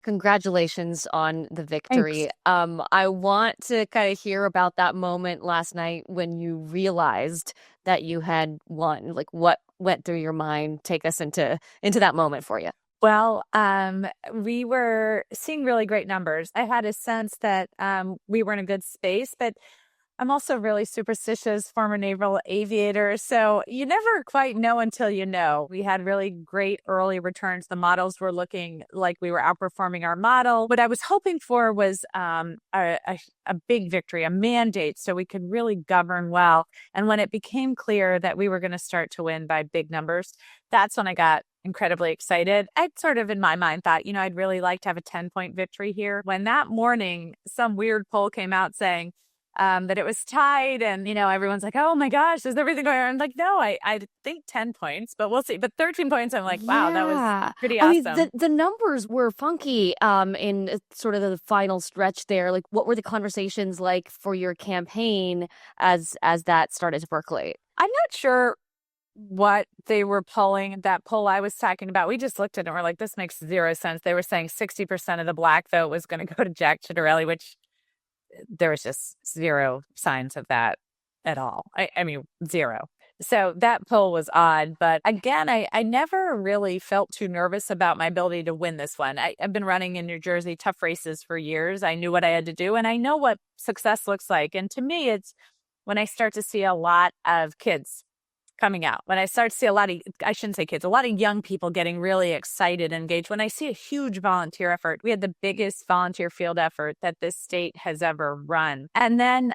Congratulations on the Thanks. victory. I want to kind of hear about that moment last night when you realized that you had won. Like what went through your mind? Take us into that moment for you. Well, we were seeing really great numbers. I had a sense that we were in a good space, but I'm also really superstitious, former naval aviator. So you never quite know until you know. We had really great early returns. The models were looking like we were outperforming our model. What I was hoping for was a big victory, a mandate, so we could really govern well. And when it became clear that we were going to start to win by big numbers, that's when I got incredibly excited. I'd sort of, in my mind, thought, I'd really like to have a 10-point victory here. When that morning, some weird poll came out saying, that it was tied and, everyone's like, oh my gosh, is everything going on? I'm like, no, I think 10 points, but we'll see. But 13 points, I'm like, wow, that was Yeah. pretty I mean, awesome. the numbers were funky in sort of the final stretch there. Like what were the conversations like for your campaign as that started to percolate? I'm not sure what they were polling. That poll I was talking about, we just looked at it and we're like, this makes zero sense. They were saying 60% of the black vote was going to go to Jack Ciattarelli, which there was just zero signs of that at all. I mean, zero. So that poll was odd. But again, I never really felt too nervous about my ability to win this one. I've been running in New Jersey tough races for years. I knew what I had to do, and I know what success looks like. And to me, it's when I start to see a lot of kids coming out. When I start to see a lot of, I shouldn't say kids, a lot of young people getting really excited and engaged. When I see a huge volunteer effort, we had the biggest volunteer field effort that this state has ever run. And then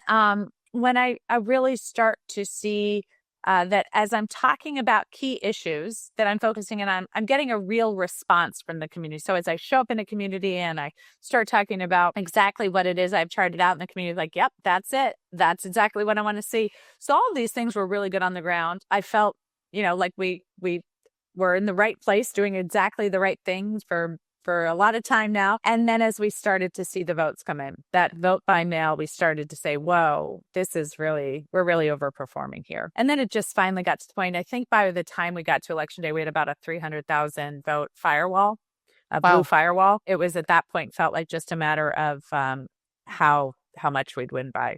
when I really start to see that as I'm talking about key issues that I'm focusing on, I'm getting a real response from the community. So as I show up in a community and I start talking about exactly what it is I've charted out in the community, like, yep, that's it. That's exactly what I want to see. So all of these things were really good on the ground. I felt, like we were in the right place, doing exactly the right things for a lot of time now. And then as we started to see the votes come in, that vote by mail, we started to say, whoa, we're really overperforming here. And then it just finally got to the point, I think by the time we got to election day, we had about a 300,000 vote firewall, a blue Wow. firewall. It was at that point felt like just a matter of how much we'd win by.